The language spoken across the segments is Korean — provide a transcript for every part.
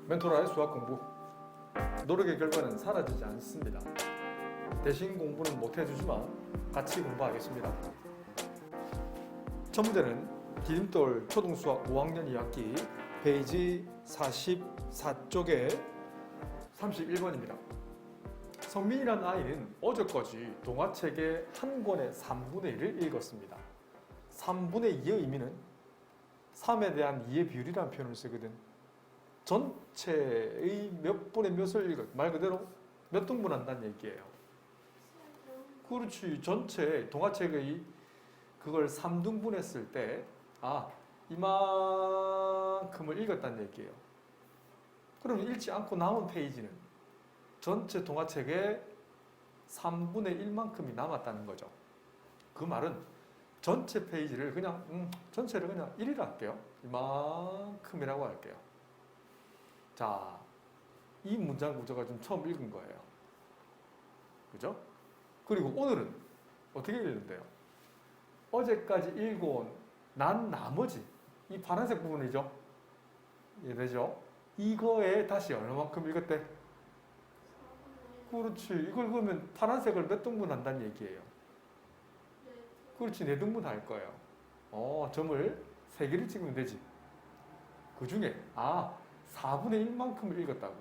멘토라의 수학 공부. 노력의 결과는 사라지지 않습니다. 대신 공부는 못 해주지만 같이 공부하겠습니다. 첫 문제는 디딤돌 초등수학 5학년 2학기 페이지 44쪽에 31번입니다. 성민이란 아이는 어제까지 동화책의 한 권의 3분의 1을 읽었습니다. 3분의 2의 의미는 3에 대한 2의 비율이라는 표현을 쓰거든. 전체의 몇 분의 몇을 읽어. 말 그대로 몇 등분 한다는 얘기예요. 그렇지. 전체 동화책의 그걸 3등분 했을 때 이만큼을 읽었다는 얘기예요. 그럼 읽지 않고 남은 페이지는 전체 동화책의 3분의 1만큼이 남았다는 거죠. 그 말은 전체 페이지를 그냥 전체를 그냥 1이라 할게요. 이만큼이라고 할게요. 자, 이 문장 구조가 좀 처음 읽은 거예요. 그죠? 그리고 오늘은 어떻게 읽는데요? 어제까지 읽어온 난 나머지 이 파란색 부분이죠? 이해되죠? 이거에 다시 얼마만큼 읽었대? 그렇지. 이걸 그러면 파란색을 몇 등분 한다는 얘기예요? 그렇지. 4등분 할 거예요. 점을 3개를 찍으면 되지. 그 중에 4분의 1만큼을 읽었다고.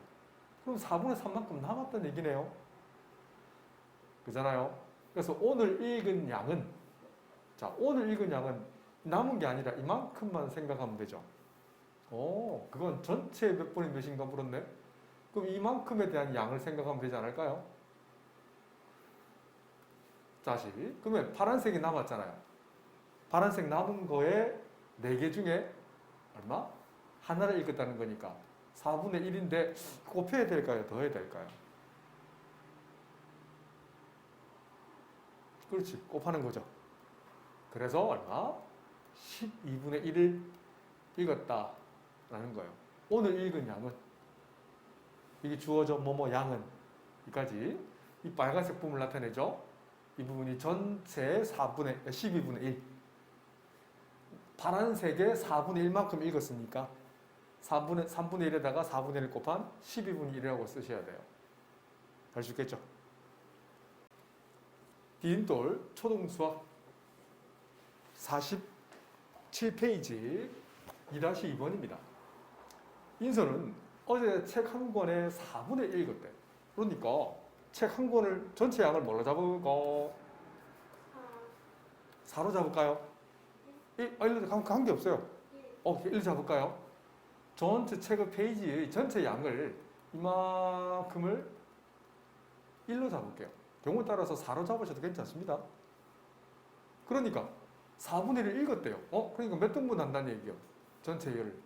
그럼 4분의 3만큼 남았다는 얘기네요. 그잖아요. 그래서 오늘 읽은 양은 남은 게 아니라 이만큼만 생각하면 되죠. 그건 전체 몇 분의 몇인가 물었네. 그럼 이만큼에 대한 양을 생각하면 되지 않을까요? 다시. 그러면 파란색이 남았잖아요. 파란색 남은 거에 4개 중에 얼마? 하나를 읽었다는 거니까 4분의 1인데 곱해야 될까요? 더해야 될까요? 그렇지. 곱하는 거죠. 그래서 얼마? 12분의 1을 읽었다라는 거예요. 오늘 읽은 양은 이게 주어져 양은 여기까지 이 빨간색 부분을 나타내죠. 이 부분이 전체의 12분의 1. 파란색의 4분의 1만큼 읽었으니까 3분의 1에다가 4분의 1 곱한 12분의 1이라고 쓰셔야 돼요. 할 수 있겠죠? 디딤돌 초등수학 47페이지 2-2번입니다. 인서는 어제 책 한 권의 4분의 1 읽었대. 그러니까 책 한 권을 전체 양을 뭘로 잡을까? 4로 잡을까요? 1로 관계 없어요. 1로 잡을까요? 전체 책의 페이지의 전체 양을 이만큼을 1로 잡을게요. 경우에 따라서 4로 잡으셔도 괜찮습니다. 그러니까 4분의 1을 읽었대요. 그러니까 몇 등분 한다는 얘기요? 전체 열을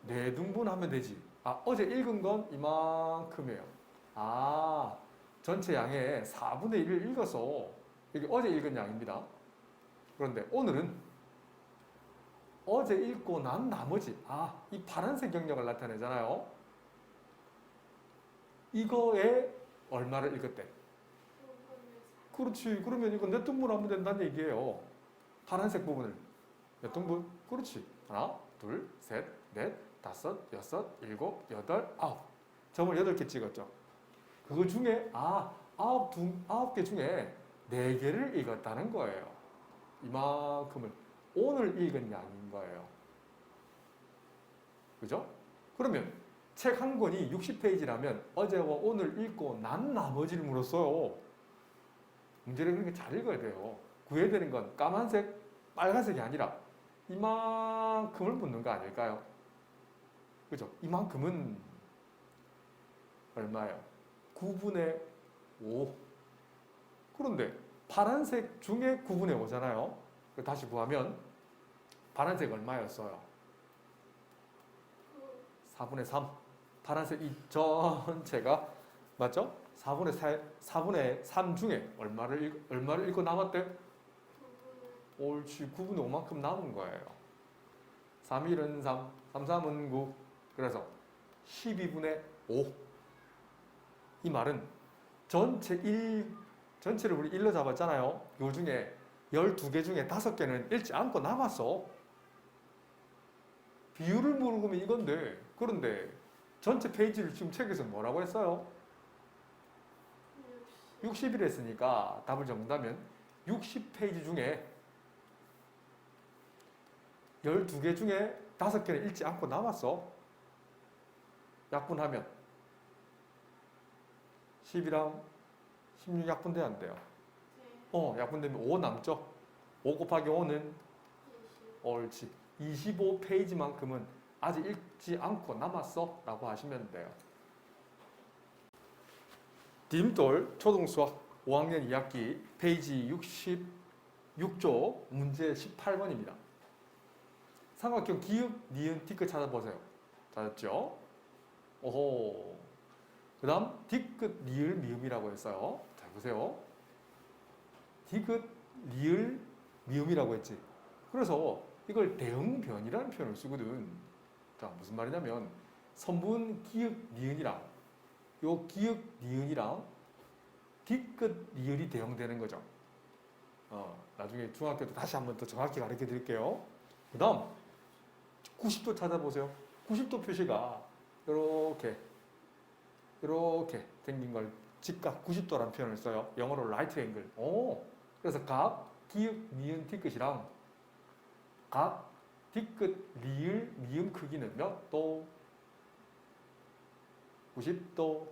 4등분 하면 되지. 어제 읽은 건 이만큼이에요. 전체 양의 4분의 1을 읽어서 이게 어제 읽은 양입니다. 그런데 오늘은 어제 읽고 난 나머지 이 파란색 영역을 나타내잖아요. 이거에 얼마를 읽었대? 그렇지. 그러면 이거 몇 등분 하면 된다는 얘기예요. 파란색 부분을 몇 등분? 그렇지. 하나, 둘, 셋, 넷, 다섯, 여섯, 일곱, 여덟, 아홉. 점을 8개 찍었죠. 그거 중에 9개 중에 4개를 읽었다는 거예요. 이만큼을 오늘 읽은 양인 거예요. 그죠? 그러면 책 한 권이 60페이지라면 어제와 오늘 읽고 난 나머지를 물었어요. 문제를 그렇게 잘 읽어야 돼요. 구해야 되는 건 까만색, 빨간색이 아니라 이만큼을 묻는 거 아닐까요? 그죠? 이만큼은 얼마예요? 9분의 5. 그런데 파란색 중에 9분의 5잖아요. 다시 구하면 파란색 얼마였어요? 4분의 3. 파란색 이 전체가 맞죠? 4분의 3 중에 얼마를 읽고 남았대? 옳지. 9분의 5만큼 남은 거예요. 3, 1은 3, 3, 3은 9. 그래서 12분의 5. 이 말은 전체를 우리 1로 잡았잖아요. 요 중에 12개 중에 5개는 읽지 않고 남았어. 비율을 물으면 이건데, 그런데 전체 페이지를 지금 책에서 뭐라고 했어요? 60일 했으니까 답을 적는다면 60페이지 중에 12개 중에 5개는 읽지 않고 남았어. 약분하면 10이랑 16 약분돼야 안 돼요. 약분되면 5 남죠? 5 곱하기 5는 옳지. 25페이지만큼은 아직 읽지 않고 남았어 라고 하시면 돼요. 디딤돌 초등수학 5학년 2학기 페이지 66조 문제 18번입니다. 삼각형 기역, 니은, 디귿 찾아보세요. 찾았죠? 오호. 그 다음 디귿, 리을, 미음이라고 했어요. 잘 보세요. 디귿, 리을, 미음이라고 했지. 그래서 이걸 대응변이라는 표현을 쓰거든. 자, 무슨 말이냐면 선분 기역, 니은이랑 요 기역, 니은이랑 디귿, 리을이 대응되는 거죠. 나중에 중학교 때 다시 한번 더 정확히 가르쳐 드릴게요. 그 다음 90도 찾아보세요. 90도 표시가 이렇게 생긴 걸 직각 90도라는 표현을 써요. 영어로 right angle. 그래서 각 기역, 니은, 디귿이랑 각 디귿, 리을, 미음 크기는 몇 도? 90도.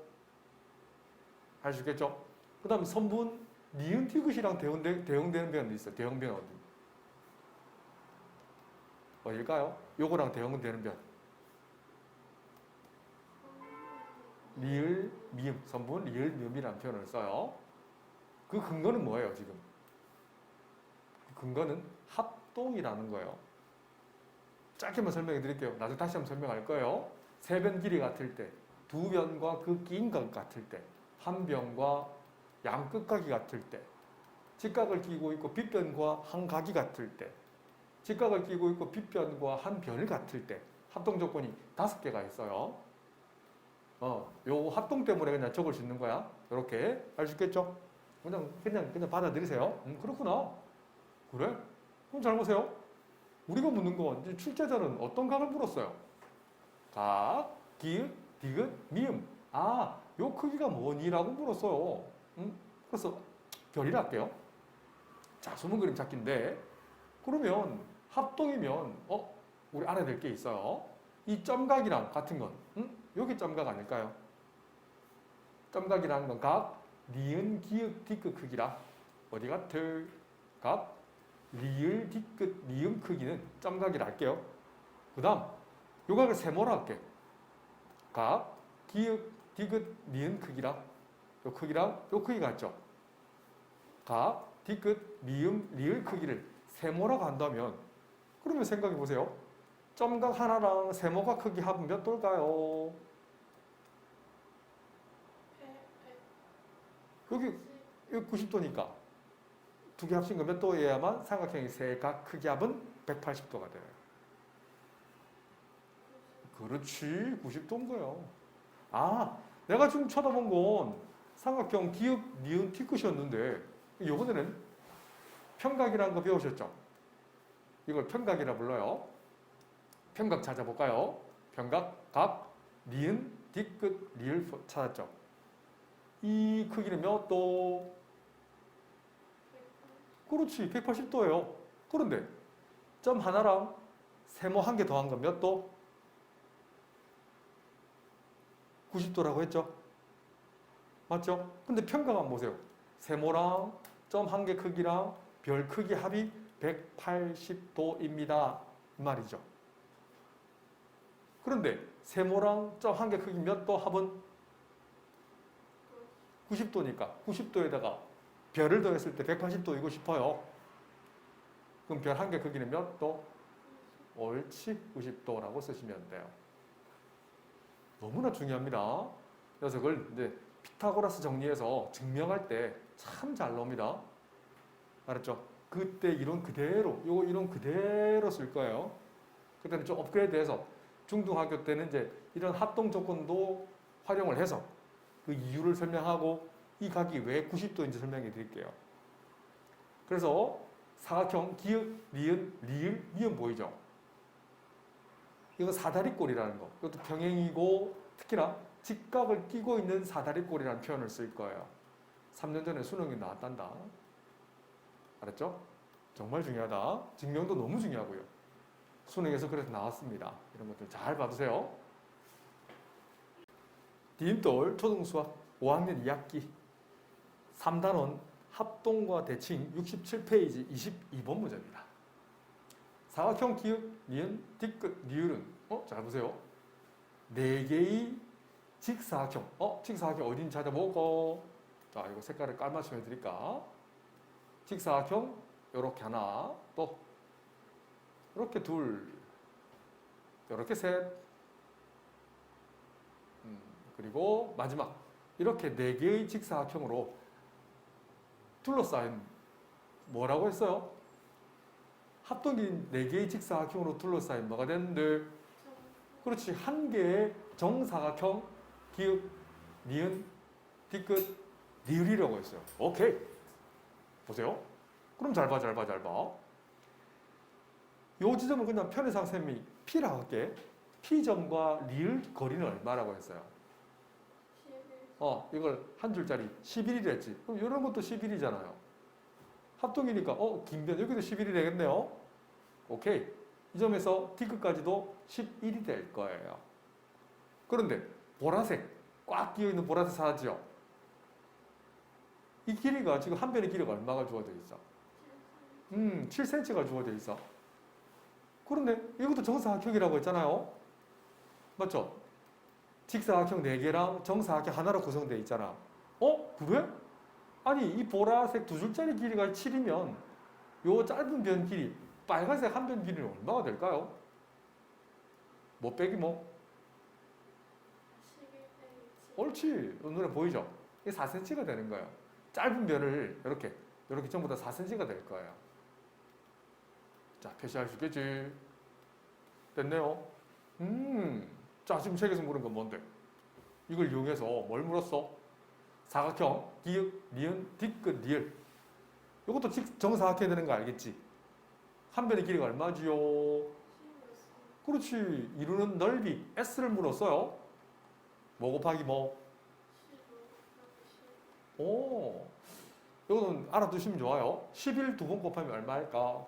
할 수 있겠죠? 그 다음 선분 니은, 디귿이랑 대응되는 변이 있어요. 대응변 어디? 어딜까요? 요거랑 대응되는 변. 리을, 미음, 선분, 리을, 미음이라는 표현을 써요. 그 근거는 뭐예요, 지금? 그 근거는 합동이라는 거예요. 짧게만 설명해 드릴게요. 나중에 다시 한번 설명할 거예요. 세 변 길이 같을 때, 두 변과 그 끼인각 같을 때, 한 변과 양끝각이 같을 때, 직각을 끼고 있고 빗변과 한 각이 같을 때, 직각을 끼고 있고 빗변과 한 변을 같을 때, 합동 조건이 5개가 있어요. 요 합동 때문에 그냥 적을 수 있는 거야. 이렇게 알 수 있겠죠? 그냥 받아들이세요. 그렇구나. 그래? 그럼 잘 보세요. 우리가 묻는 건 이제 출제자는 어떤 각을 물었어요? 각, 기역, 디귿, 미음. 요 크기가 뭐니라고 물었어요. 그래서 별이라 할게요. 자, 숨은 그림 찾기인데 그러면 합동이면 우리 알아야 될 게 있어요. 이 점각이랑 같은 건 여기 점각 아닐까요? 점각이라는 건 각, 니은, 기역, 디귿 크기라 어디 같을? 각, 리을, 디귿, 미음 크기는 점각이라 할게요. 그 다음 요 각을 세모라 할게. 각, 기역, 디귿, 니은 크기라 요 크기랑 요 크기 같죠? 각, 디귿, 미음, 리을 크기를 세모라고 한다면 그러면 생각해 보세요. 점각 하나랑 세모가 크기 합은 몇 도일까요? 여기 90도니까 두 개 합친 거 몇 도여야만 삼각형의 세 각 크기 합은 180도가 돼요. 그렇지, 90도인 거예요. 내가 지금 쳐다본 건 삼각형 기역, 니은, 디귿이었는데 이번에는 평각이라는 거 배우셨죠? 이걸 평각이라 불러요. 평각 찾아볼까요? 평각, 각, 니은, 디귿, 리을 찾았죠? 이 크기는 몇 도? 그렇지, 180도예요. 그런데 점 하나랑 세모 한 개 더한 건 몇 도? 90도라고 했죠? 맞죠? 근데 평각 한번 보세요. 세모랑 점 한 개 크기랑 별 크기 합이 180도입니다. 이 말이죠. 그런데 세모랑 점 한 개 크기 몇 도 합은 90도니까 90도에다가 별을 더했을 때 180도이고 싶어요. 그럼 별 한 개 크기는 몇 도? 옳지, 90도라고 쓰시면 돼요. 너무나 중요합니다. 그래서 그걸 이제 피타고라스 정리해서 증명할 때 참 잘 나옵니다. 알았죠? 그때 이론 그대로, 요거 이론 그대로 쓸 거예요. 그때는 좀 업그레이드해서 중등학교 때는 이제 이런 합동 조건도 활용을 해서 그 이유를 설명하고 이 각이 왜 90도인지 설명해 드릴게요. 그래서 사각형 기역, 니은, 리을, 미음 보이죠? 이건 사다리꼴이라는 거. 이것도 평행이고 특히나 직각을 끼고 있는 사다리꼴이라는 표현을 쓸 거예요. 3년 전에 수능이 나왔단다. 알았죠? 정말 중요하다. 증명도 너무 중요하고요. 수능에서 그래서 나왔습니다. 이런 것들 잘 봐두세요. 디딤돌 초등수학 5학년 2학기 3단원 합동과 대칭 67페이지 22번 문제입니다. 사각형 기역, 니은, 뒤끝, 니을은 잘 보세요. 4개의 직사각형. 직사각형 어딘지 찾아보고. 자, 이거 색깔을 깔맞춤 해드릴까? 직사각형 요렇게 하나, 또 요렇게 둘, 요렇게 셋, 그리고 마지막 이렇게 4개의 직사각형으로 둘러싸인 뭐라고 했어요? 합동인 4개의 직사각형으로 둘러싸인 뭐가 되는데? 그렇지, 한 개의 정사각형 기역, 니은, 뒤끝, 니을이라고 했어요. 오케이. 보세요. 그럼 잘 봐. 요 지점은 그냥 편의상 쌤이 P라고 할게. P점과 리을 거리는 얼마라고 했어요? 11. 이걸 한 줄짜리 11이라 했지. 그럼 이런 것도 11이잖아요. 합동이니까 긴변 여기도 11이 되겠네요. 오케이. 이 점에서 D끝까지도 11이 될 거예요. 그런데 보라색 꽉 끼어있는 보라색 사라지죠? 이 길이가 지금 한 변의 길이가 얼마가 주어져 있어? 7cm가 주어져 있어. 그런데 이것도 정사각형이라고 했잖아요. 맞죠? 직사각형 4개랑 정사각형 하나로 구성되어 있잖아. 그래? 아니 이 보라색 2줄짜리 길이가 7이면 요 짧은 변 길이 빨간색 한 변 길이는 얼마가 될까요? 뭐 빼기 뭐? 11 빼기 7. 옳지. 눈에 보이죠? 이게 4cm가 되는 거예요. 짧은 변을 이렇게 전부 다 4cm가 될 거예요. 자, 표시할 수 있겠지. 됐네요. 자, 지금 책에서 물은 건 뭔데? 이걸 이용해서 뭘 물었어? 사각형, 기역, 니은, 뒤끝, 니을. 이것도 정사각형이 되는 거 알겠지? 한 변의 길이가 얼마지요? 11. 그렇지. 이루는 넓이 S를 물었어요. 뭐 곱하기 뭐? 15 곱하기 10. 이거는 알아두시면 좋아요. 11 두 번 곱하면 얼마일까?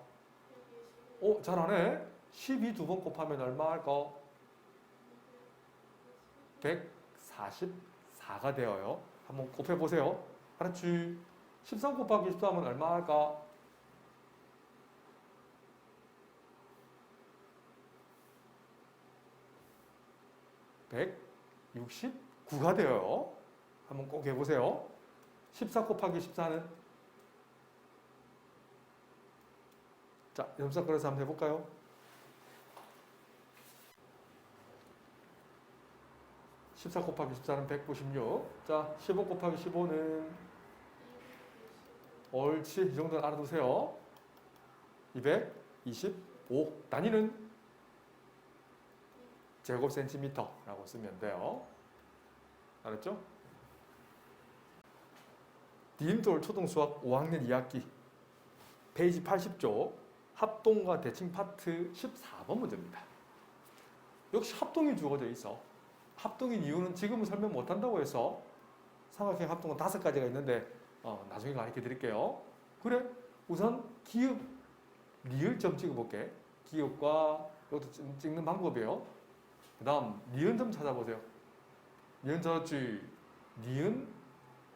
121. 잘하네. 12 두 번 곱하면 얼마일까? 144가 되어요. 한번 곱해보세요. 알았지? 13 곱하기 14면 얼마일까? 169가 되어요. 한번 꼭 해보세요. 14 곱하기 14는? 자, 염사 그래서 한번 해볼까요? 14 곱하기 14는 196. 자, 15 곱하기 15는? 옳지. 이 정도는 알아두세요. 225. 단위는? 제곱센티미터라고 쓰면 돼요. 알았죠? 디딤돌 초등수학 5학년 2학기 페이지 80쪽 합동과 대칭 파트 14번 문제입니다. 역시 합동이 주어져 있어. 합동인 이유는 지금은 설명 못한다고 해서 삼각형 합동은 5가지가 있는데 나중에 가르쳐 드릴게요. 그래, 우선 기역, 리을점 찍어볼게. 기역과 이것도 찍는 방법이에요. 그 다음 니은점 찾아보세요. 니은 찾았지? 니은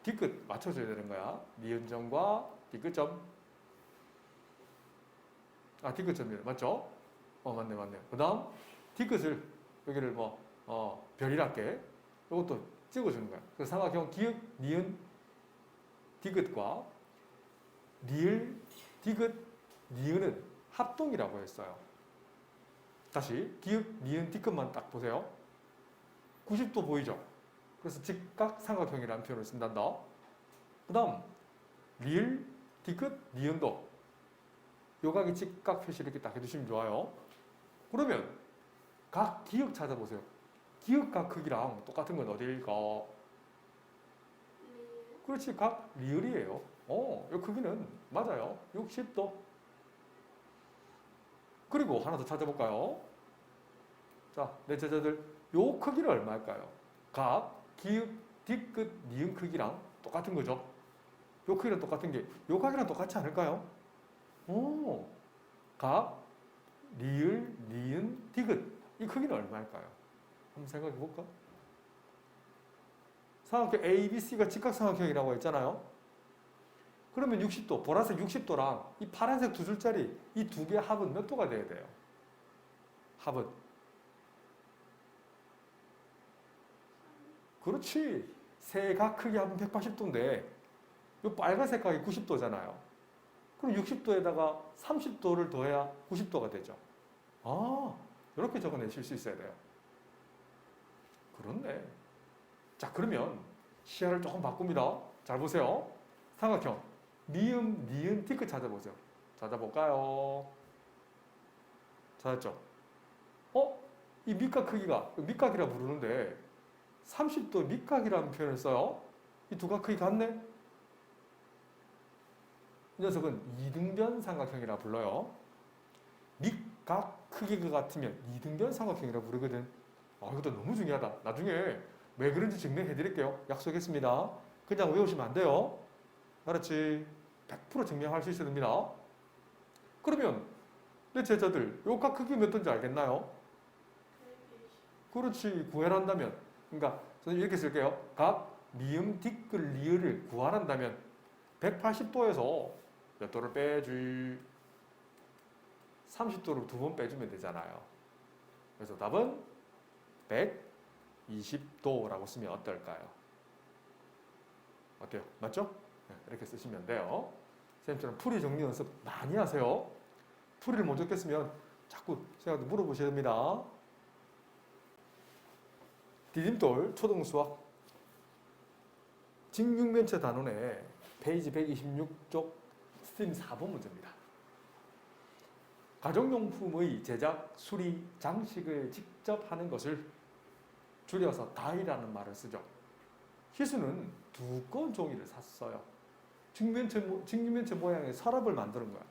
뒤끝 맞춰줘야 되는 거야. 니은점과 뒤끝점. 뒤끝점이래. 맞죠? 맞네. 그 다음 뒤끝을 여기를 별이랄게. 이것도 찍어주는 거야. 그래서 삼각형 기역, 니은, 뒤끝과 리을, 뒤끝, 니은은 합동이라고 했어요. 다시 기역, 니은, 뒤끝만 딱 보세요. 90도 보이죠? 그래서 직각 삼각형이라는 표현을 쓴단다. 그 다음 리을, 뒤끝, 니은도 요각의 직각 표시 이렇게 딱 해주시면 좋아요. 그러면 각 기역 찾아보세요. 기역각 크기랑 똑같은 건 어디일까? 리을. 그렇지, 각 리을이에요. 이 크기는 맞아요. 60도. 그리고 하나 더 찾아볼까요? 자, 내 제자들 요 크기는 얼마일까요? 각, 기읍, 뒤끝, 니은 크기랑 똑같은 거죠. 요 크기랑 똑같은 게 요 각이랑 똑같지 않을까요? 오, 각, 리을, 니은, 디귿 이 크기는 얼마일까요? 한번 생각해 볼까? 삼각형 ABC가 직각삼각형이라고 했잖아요. 그러면 60도, 보라색 60도랑 이 파란색 두 줄짜리 이 두 개의 합은 몇 도가 돼야 돼요? 합은. 그렇지. 세 각 크기 합은 180도인데 이 빨간색 각이 90도잖아요. 그럼 60도에다가 30도를 더해야 90도가 되죠. 아, 이렇게 적어내실 수 있어야 돼요. 그렇네. 자, 그러면 시야를 조금 바꿉니다. 잘 보세요. 삼각형 미음, 니은, 디귿 찾아보세요. 찾아볼까요? 찾았죠? 이 밑각 크기가 밑각이라 부르는데 30도 밑각이라는 표현을 써요. 이 두 각 크기 같네? 이 녀석은 이등변 삼각형이라 불러요. 밑각 크기가 같으면 이등변 삼각형이라 부르거든. 이것도 너무 중요하다. 나중에 왜 그런지 증명해 드릴게요. 약속했습니다. 그냥 외우시면 안 돼요. 알았지? 100% 증명할 수 있어야 됩니다. 그러면 내 제자들 요 각 크기 몇 도인지 알겠나요? 120. 그렇지. 구해란다면 그러니까 저는 이렇게 쓸게요. 각 미음, 디귿, 리을을 구하란다면 180도에서 몇 도를 빼줄 30도를 두 번 빼주면 되잖아요. 그래서 답은 120도라고 쓰면 어떨까요? 어때요? 맞죠? 네, 이렇게 쓰시면 돼요. 선생님처럼 풀이 정리 연습 많이 하세요. 풀이를 못 적겠으면 자꾸 제가 물어보셔야 됩니다. 디딤돌 초등수학 직육면체 단원의 페이지 126쪽 스팀 4번 문제입니다. 가정용품의 제작, 수리, 장식을 직접 하는 것을 줄여서 다이라는 말을 쓰죠. 희수는 두꺼운 종이를 샀어요. 직육면체 모양의 서랍을 만드는 거야.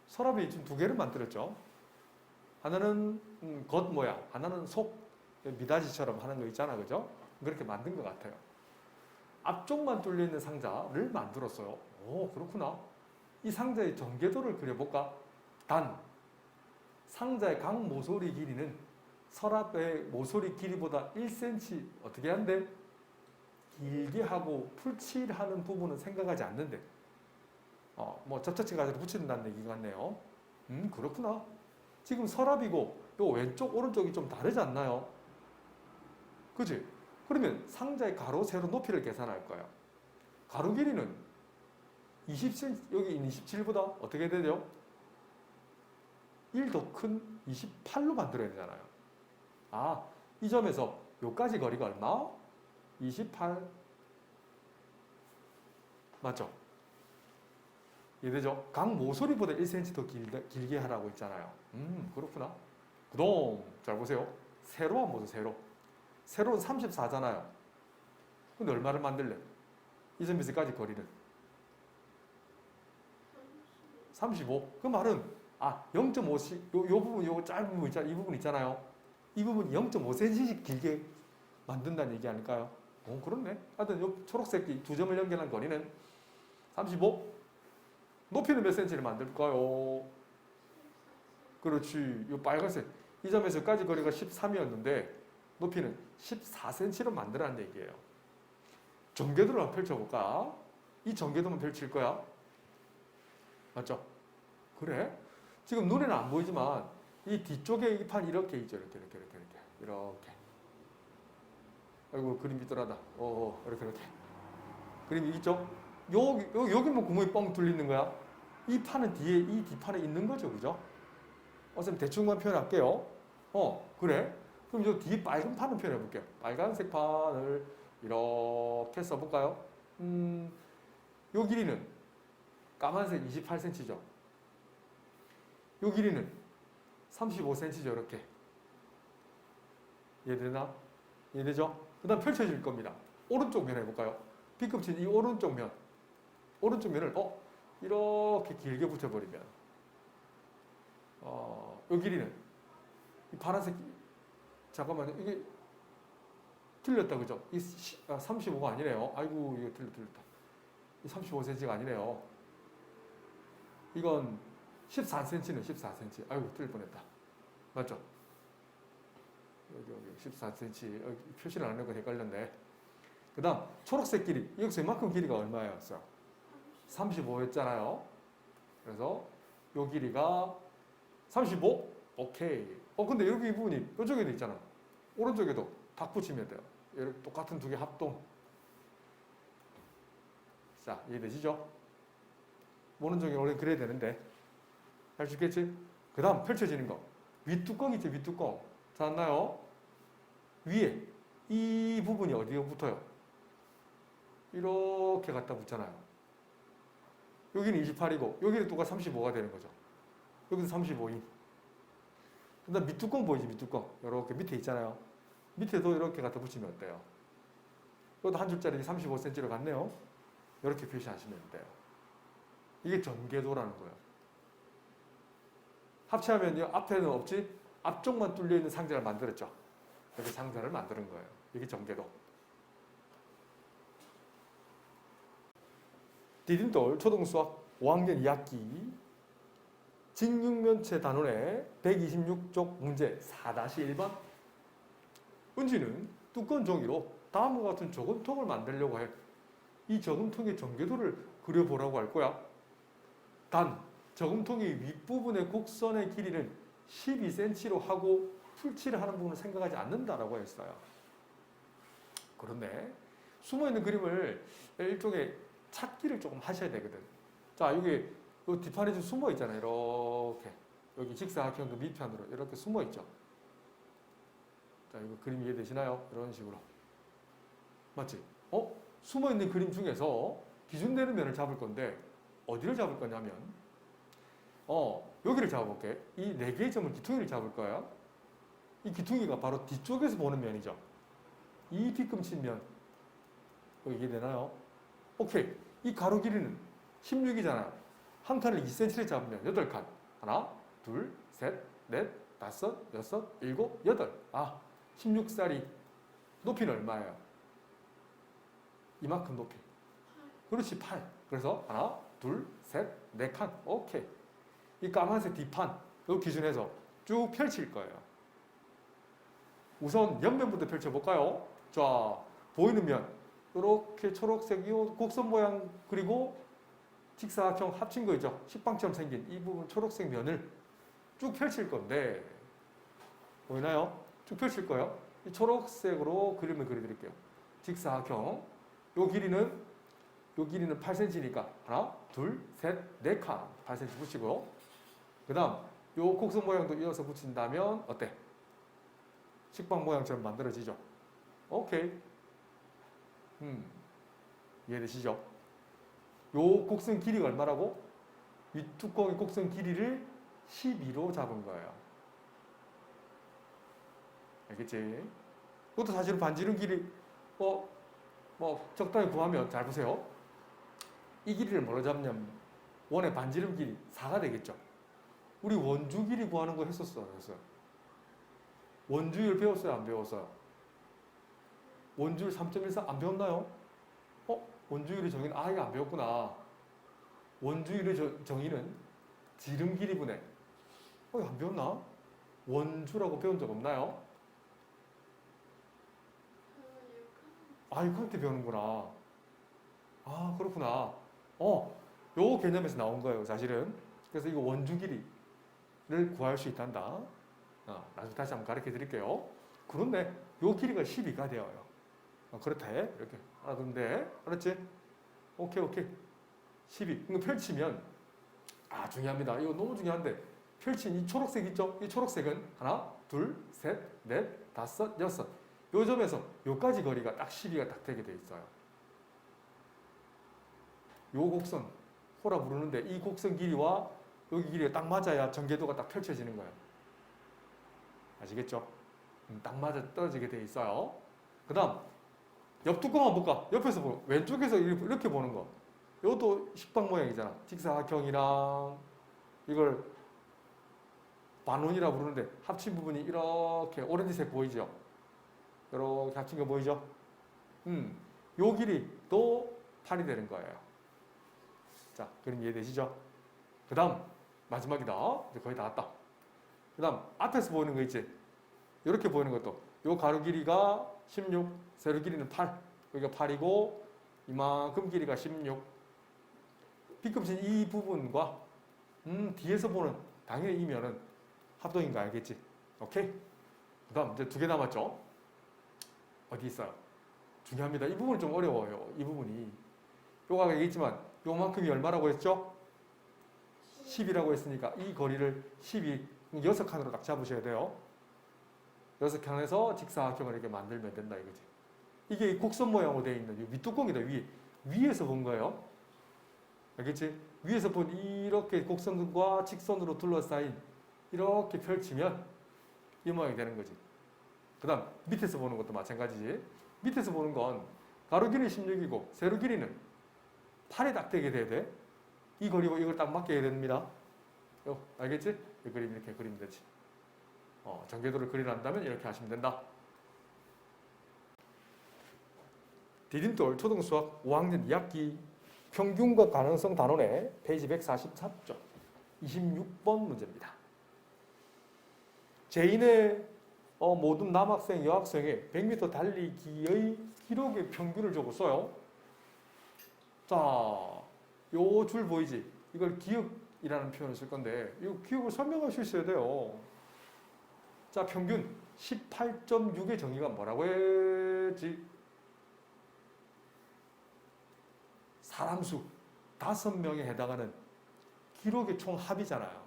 서랍이 지금 두 개를 만들었죠. 하나는 겉 모양, 하나는 속 미닫이처럼 하는 거 있잖아, 그죠? 그렇게 만든 것 같아요. 앞쪽만 뚫려 있는 상자를 만들었어요. 오, 그렇구나. 이 상자의 전개도를 그려볼까? 단, 상자의 각 모서리 길이는 서랍의 모서리 길이보다 1cm 어떻게 한대? 길게 하고 풀칠하는 부분은 생각하지 않는데 뭐 접착제 가지고 붙인다는 얘기 같네요. 그렇구나. 지금 서랍이고 요 왼쪽 오른쪽이 좀 다르지 않나요? 그지? 그러면 상자의 가로 세로 높이를 계산할 거예요. 가로 길이는 20cm 여기 27보다 어떻게 되죠? 1 더 큰 28로 만들어야 되잖아요. 이 점에서 요까지 거리가 얼마? 28 맞죠? 이해되죠? 각 모서리보다 1cm 더 길게 하라고 했잖아요. 그렇구나. 그다음 잘 보세요. 세로 한번 보세요. 세로. 세로는 34잖아요. 근데 얼마를 만들래? 이 점에서 여기까지 거리는 35. 그 말은 0.5씩 요 부분 요 짧은 부분 있잖아요. 이 부분 있잖아요. 이 부분 0.5cm씩 길게 만든다는 얘기 아닐까요? 그렇네. 하여튼 요 초록색 두 점을 연결한 거리는 35. 높이는 몇 cm를 만들까요? 그렇지. 요 빨간색 이 점에서 여기까지 거리가 13이었는데 높이는 14cm로 만들라는 얘기예요. 전개도를 한번 펼쳐볼까? 이 전개도만 펼칠 거야. 맞죠? 그래? 지금 눈에는 안 보이지만 이 뒤쪽에 이 판 이렇게 있죠. 이렇게. 아이고 그림 비뚤하다. 이렇게. 그림이 있죠? 여기만 구멍이 뻥 뚫리는 거야. 이 판은 뒤에 이 뒷판에 있는 거죠, 그죠? 선생님 대충만 표현할게요. 그래? 그럼 이 뒤에 빨간 판을 표현해 볼게요. 빨간색 판을 이렇게 써볼까요? 요 길이는 까만색 28cm죠. 요 길이는 35cm죠, 이렇게. 이해되나? 이해되죠? 그 다음 펼쳐질 겁니다. 오른쪽 면 해볼까요? B급진 이 오른쪽 면. 오른쪽 면을 이렇게 길게 붙여버리면 요 길이는 이 파란색 잠깐만요. 이게 틀렸다, 그죠? 35가 아니네요. 아이고, 이거 틀렸다. 이 35cm가 아니네요. 이건 14cm는 14cm. 아이고, 틀릴 뻔했다. 맞죠? 여기 14cm. 여기 표시를 안 하는 거 헷갈렸네. 그 다음, 초록색 길이. 여기서 이만큼 길이가 얼마였어요? 35였잖아요. 그래서 요 길이가 35? 오케이. 근데 여기 이 부분이 이쪽에도 있잖아. 오른쪽에도 딱 붙이면 돼요. 이렇게 똑같은 두 개 합동. 자, 이해되시죠? 오른쪽에 원래 그래야 되는데. 할 수 있겠지? 그 다음 펼쳐지는 거. 윗뚜껑 있죠, 윗뚜껑. 찾았나요? 위에 이 부분이 어디에 붙어요? 이렇게 갖다 붙잖아요. 여기는 28이고 여기는 또가 35가 되는 거죠. 여기는 35인. 그다음 밑뚜껑 보이지, 밑뚜껑. 이렇게 밑에 있잖아요. 밑에도 이렇게 갖다 붙이면 어때요? 이것도 한 줄짜리 35cm로 갔네요. 이렇게 표시하시면 돼요. 이게 전개도라는 거예요. 합체하면 앞에는 없지? 앞쪽만 뚫려 있는 상자를 만들었죠. 이렇게 상자를 만드는 거예요. 이게 전개도. 디딤돌 초등수학 5학년 2학기 직육면체 단원의 126쪽 문제 4-1번. 은지는 두꺼운 종이로 다음과 같은 저금통을 만들려고 해. 이 저금통의 전개도를 그려보라고 할 거야. 단 저금통의 윗부분의 곡선의 길이는 12cm로 하고 풀칠을 하는 부분을 생각하지 않는다라고 했어요. 그런데 숨어있는 그림을 일종의 찾기를 조금 하셔야 되거든. 자, 여기 이 뒷판에 좀 숨어 있잖아요. 이렇게 여기 직사각형도 밑편으로 이렇게 숨어 있죠. 자, 이거 그림 이해되시나요? 이런 식으로. 맞지? 숨어 있는 그림 중에서 기준되는 면을 잡을 건데 어디를 잡을 거냐면 여기를 잡아볼게. 이 네 개의 점을 기퉁이를 잡을 거야. 이 기퉁이가 바로 뒤쪽에서 보는 면이죠. 이 뒤꿈치 면. 여기 이해되나요? 오케이. 이 가로 길이는 16이잖아요. 한 칸을 2cm를 잡으면 8칸. 하나, 둘, 셋, 넷, 다섯, 여섯, 일곱, 여덟. 16살이 높이는 얼마예요? 이만큼 높이. 그렇지, 8. 그래서 하나, 둘, 셋, 네 칸. 오케이. 이 까만색 뒷판, 이 기준에서 쭉 펼칠 거예요. 우선 옆면부터 펼쳐볼까요? 자, 보이는 면. 이렇게 초록색 이 곡선 모양 그리고 직사각형 합친 거 있죠? 식빵처럼 생긴 이 부분 초록색 면을 쭉 펼칠 건데 보이나요? 쭉 펼칠 거예요. 이 초록색으로 그림을 그려드릴게요. 직사각형. 요 길이는 8cm니까 하나, 둘, 셋, 네 칸 8cm 붙이고 그 다음 요 곡선 모양도 이어서 붙인다면 어때? 식빵 모양처럼 만들어지죠? 오케이. 이해되시죠? 요 곡선 길이가 얼마라고? 윗뚜껑의 곡선 길이를 12로 잡은 거예요. 알겠지? 그것도 사실은 반지름 길이 적당히 구하면 잘 보세요. 이 길이를 뭐로 잡냐면 원의 반지름 길이 4가 되겠죠. 우리 원주 길이 구하는 거 했었어요. 원주율 배웠어요? 안 배웠어요? 원주율 3.14 안 배웠나요? 원주율의 정의는 이거 안 배웠구나. 원주율의 정의는 지름 길이분의 이거 안 배웠나? 원주라고 배운 적 없나요? 6학년 때 배우는구나. 그렇구나. 요 개념에서 나온 거예요, 사실은. 그래서 이거 원주 길이를 구할 수 있단다. 나중에 다시 한번 가르쳐 드릴게요. 그런데 요 길이가 12가 되어요. 그렇대. 이렇게 하던데. 알았지? 오케이. 12. 이거 펼치면 중요합니다. 이거 너무 중요한데 펼친 이 초록색 있죠? 이 초록색은 하나, 둘, 셋, 넷, 다섯, 여섯. 요 점에서 요까지 거리가 딱 12가 딱 되게 돼 있어요. 요 곡선 호라 부르는데 이 곡선 길이와 여기 길이가 딱 맞아야 전개도가 딱 펼쳐지는 거예요. 아시겠죠? 딱 맞아 떨어지게 돼 있어요. 그 다음 옆 뚜껑 한번 볼까? 옆에서 왼쪽에서 이렇게 보는 거. 이것도 식빵 모양이잖아. 직사각형이랑 이걸 반원이라 부르는데 합친 부분이 이렇게 오렌지색 보이죠? 이렇게 합친 거 보이죠? 요 길이도 8이 되는 거예요. 자, 그럼 이해되시죠? 그 다음 마지막이다. 이제 거의 다 왔다. 그 다음 앞에서 보이는 거 있지? 이렇게 보이는 것도 요 가로 길이가 16, 세로 길이는 8. 여기가 8이고 이만큼 길이가 16. B급진 이 부분과 뒤에서 보는 당연히 이 면은 합동인 거 알겠지? 오케이? 그 다음 이제 2개 남았죠? 어디 있어요? 중요합니다. 이 부분이 좀 어려워요. 이 부분이. 요가 얘기했지만 요만큼이 얼마라고 했죠? 10이라고 했으니까 이 거리를 10이 6칸으로 딱 잡으셔야 돼요. 6칸에서 직사각형을 이렇게 만들면 된다 이거지. 이게 곡선 모양으로 되어 있는 이 윗뚜껑이다. 위에서 본 거예요. 알겠지? 위에서 본 이렇게 곡선과 직선으로 둘러싸인 이렇게 펼치면 이 모양이 되는 거지. 그 다음 밑에서 보는 것도 마찬가지지. 밑에서 보는 건 가로 길이 16이고 세로 길이는 8에 딱 되게 돼야 돼. 이 거리고 이걸 딱 맞게 해야 됩니다. 알겠지? 이 그림 이렇게 그리면 되지. 전개도를 그리란다면 이렇게 하시면 된다. 디딤돌 초등수학 5학년 2학기 평균과 가능성 단원의 페이지 144쪽 26번 문제입니다. 제2의 모든 남학생, 여학생의 100m 달리기의 기록의 평균을 적었어요. 자, 요 줄 보이지? 이걸 기억이라는 표현을 쓸 건데 이 기억을 설명할 수 있어야 돼요. 자, 평균 18.6의 정의가 뭐라고 했지? 사람 수 5명에 해당하는 기록의 총 합이잖아요.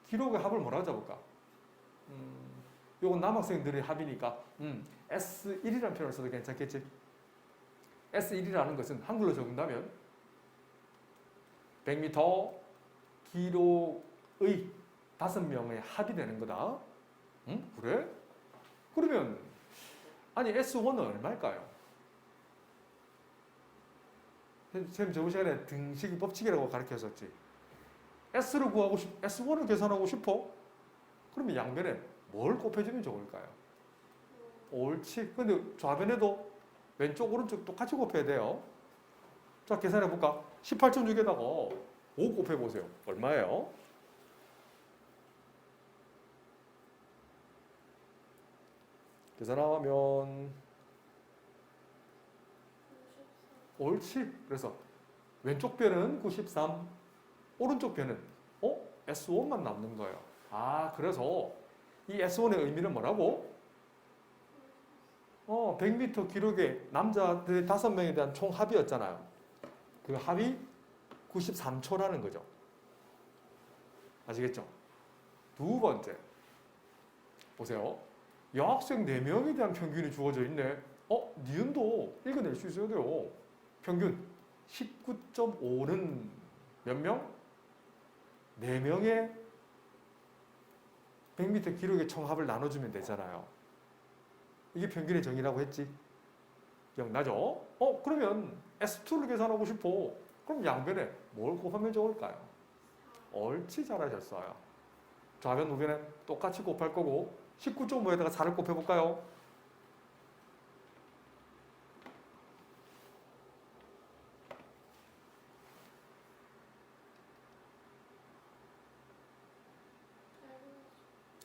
기록의 합을 뭐라고 잡을까? 요건 남학생들의 합이니까 S1이라는 표현을 써도 괜찮겠지? S1이라는 것은 한글로 적는다면 100m 기록의 5명의 합이 되는 거다. 그래? 그러면 아니 S1은 얼마일까요? 선생님 저번 시간에 등식의 법칙이라고 가르쳤었지. S를 구하고 S1을 계산하고 싶어? 그러면 양변에 뭘 곱해주면 좋을까요? 옳지. 근데 좌변에도 왼쪽 오른쪽 똑같이 곱해야 돼요. 자, 계산해 볼까? 18.6에다가 5 곱해 보세요. 얼마예요? 계산하면 옳지. 그래서 왼쪽 변은 93, 오른쪽 변은 S1만 남는 거예요. 아, 그래서 이 S1의 의미는 뭐라고? 100m 기록의 남자들 5명에 대한 총 합이었잖아요. 그 합이 93초라는 거죠. 아시겠죠? 두 번째. 보세요. 여학생 4명에 대한 평균이 주어져 있네. 니은도 읽어낼 수 있어야 돼요. 평균 19.5는 몇 명? 4명의 100m 기록의 총합을 나눠주면 되잖아요. 이게 평균의 정의라고 했지? 기억나죠? 그러면 S2를 계산하고 싶어. 그럼 양변에 뭘 곱하면 좋을까요? 옳지, 잘하셨어요. 좌변, 우변에 똑같이 곱할 거고 19.5에다가 4를 곱해볼까요?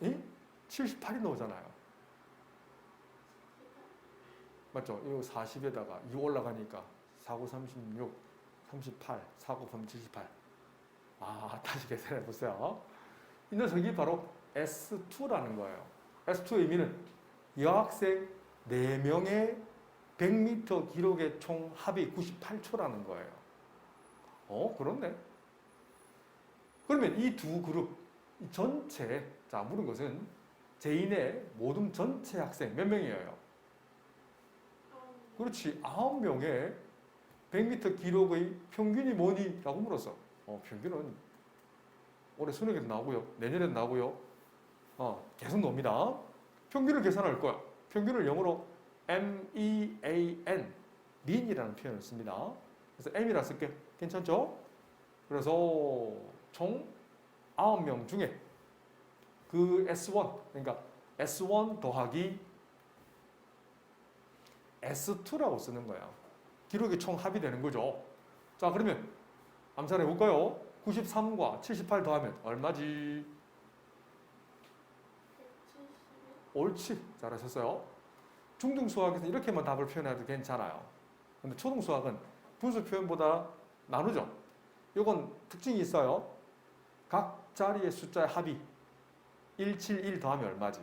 이? 78이 나오잖아요. 맞죠? 이거 40에다가 2 올라가니까 4, 9, 36, 38, 4, 9, 3, 78. 다시 계산해 보세요. 이 녀석이 바로 S2라는 거예요. S2의 의미는 여학생 4명의 100m 기록의 총 합이 98초라는 거예요. 그렇네. 그러면 이 두 그룹, 이 전체, 자, 물은 것은 제2의 모든 전체 학생 몇 명이에요? 그렇지, 9명의 100m 기록의 평균이 뭐니? 라고 물었어. 평균은 올해 수능에도 나오고요. 내년에도 나오고요. 계속 나옵니다. 평균을 계산할 거야. 평균을 영어로 MEAN, mean이라는 표현을 씁니다. 그래서 M이라 쓸게. 괜찮죠? 그래서 총 9명 중에 그 S1 그러니까 S1 더하기 S2라고 쓰는 거야. 기록의 총 합이 되는 거죠. 자, 그러면 암산해 볼까요? 93과 78 더하면 얼마지? 171. 옳지. 잘하셨어요. 중등 수학에서 이렇게만 답을 표현해도 괜찮아요. 근데 초등 수학은 분수 표현보다 나누죠. 이건 특징이 있어요. 각 자리의 숫자의 합이 171 더하면 얼마지?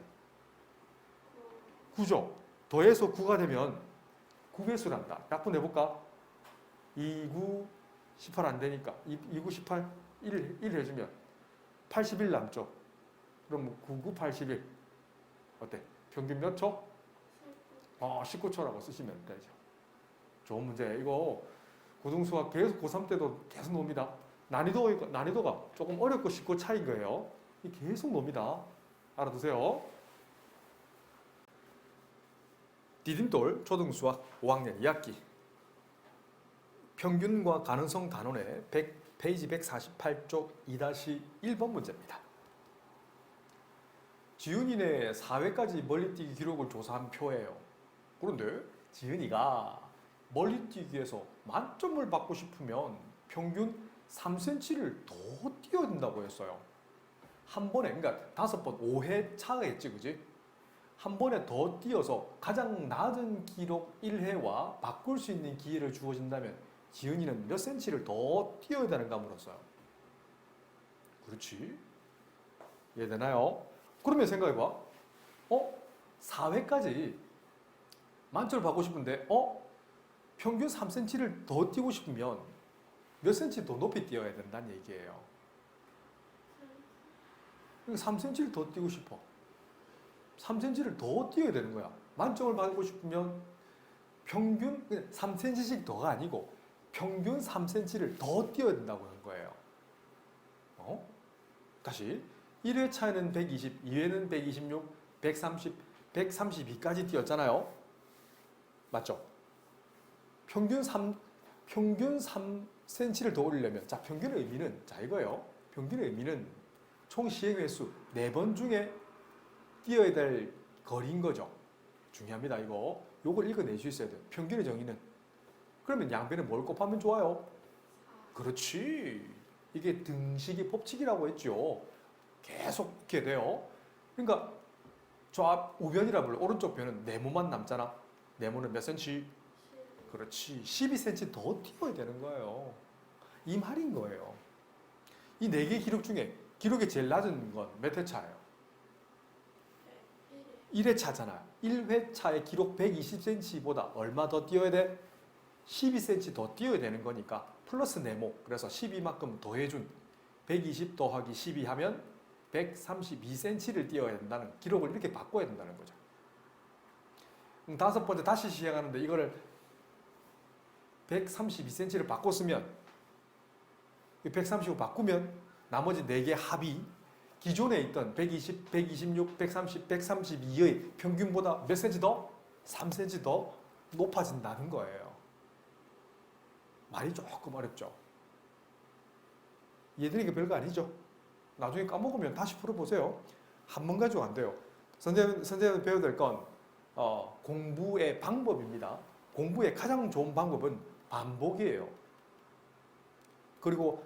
9죠. 더해서 9가 되면 9배수란다. 약분해볼까? 2, 9, 18 안 되니까 2, 9, 18, 1 해주면 81 남죠. 그럼 9, 9, 81 어때? 평균 몇 초? 19초라고 쓰시면 되죠. 좋은 문제. 이거 고등수학 계속 고3 때도 계속 놉니다. 난이도가 조금 어렵고 쉽고 차이인 거예요. 이 계속 놉니다. 알아두세요. 디딤돌 초등수학 5학년 2학기 평균과 가능성 단원의 페이지 148쪽 2-1번 문제입니다. 지은이네 4회까지 멀리뛰기 기록을 조사한 표예요. 그런데 지은이가 멀리뛰기에서 만점을 받고 싶으면 평균 3cm를 더 뛰어야 된다고 했어요. 한 번에, 그러니까 5번 5회 차겠지, 그지? 한 번에 더 뛰어서 가장 낮은 기록 1회와 바꿀 수 있는 기회를 주어진다면 지은이는 몇 cm를 더 뛰어야 되는가 물었어요. 그렇지? 이해되나요? 그러면 생각해봐. 4회까지 만점을 받고 싶은데 평균 3cm를 더 뛰고 싶으면 몇 cm 더 높이 뛰어야 된다는 얘기예요. 3cm를 더 뛰고 싶어. 3cm를 더 뛰어야 되는 거야. 만점을 받고 싶으면 평균 3cm씩 더가 아니고 평균 3cm를 더 뛰어야 된다고 하는 거예요. 다시 1회 차에는 120, 2회는 126, 130, 132까지 뛰었잖아요. 맞죠? 평균 3cm를 더 올리려면 자, 평균의 의미는 자 이거예요. 평균의 의미는 총 시행 횟수 4번 중에 뛰어야 될 거리인 거죠. 중요합니다. 요걸 읽어낼 수 있어야 돼요. 평균의 정의는. 그러면 양변에 뭘 곱하면 좋아요? 그렇지. 이게 등식의 법칙이라고 했죠. 계속 이렇게 돼요. 그러니까 저 앞 우변이라 불러. 오른쪽 변은 네모만 남잖아. 네모는 몇 cm? 그렇지. 12cm 더 뛰어야 되는 거예요. 이 말인 거예요. 이 4개 기록 중에 기록이 제일 낮은 건 몇 회 차예요? 1회 차잖아. 1회 차의 기록 120cm보다 얼마 더 뛰어야 돼? 12cm 더 뛰어야 되는 거니까 플러스 네모. 그래서 12만큼 더해준 120 더하기 12 하면 132cm를 뛰어야 된다는 기록을 이렇게 바꿔야 된다는 거죠. 5번째 다시 시행하는데 이거를 132cm를 바꿨으면 135 바꾸면 나머지 4개 합이 기존에 있던 120, 126, 130, 132의 평균보다 몇 cm 더? 3cm 더 높아진다는 거예요. 말이 조금 어렵죠. 이해되는 게 별거 아니죠. 나중에 까먹으면 다시 풀어보세요. 한 번 가지고 안 돼요. 선생님 배워야 될 건 공부의 방법입니다. 공부의 가장 좋은 방법은 반복이에요. 그리고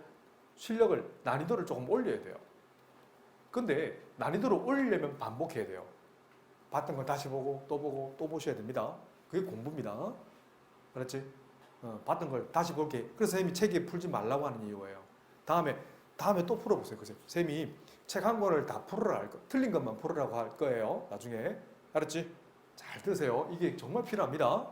실력을, 난이도를 조금 올려야 돼요. 근데 난이도를 올리려면 반복해야 돼요. 봤던 걸 다시 보고 또 보셔야 됩니다. 그게 공부입니다. 그렇지? 봤던 걸 다시 볼게. 그래서 선생님이 책에 풀지 말라고 하는 이유예요. 다음에 또 풀어보세요. 선생님이 책 한 권을 다 풀으라 할 거, 틀린 것만 풀으라고 할 거예요. 나중에. 알았지? 잘 들으세요. 이게 정말 필요합니다.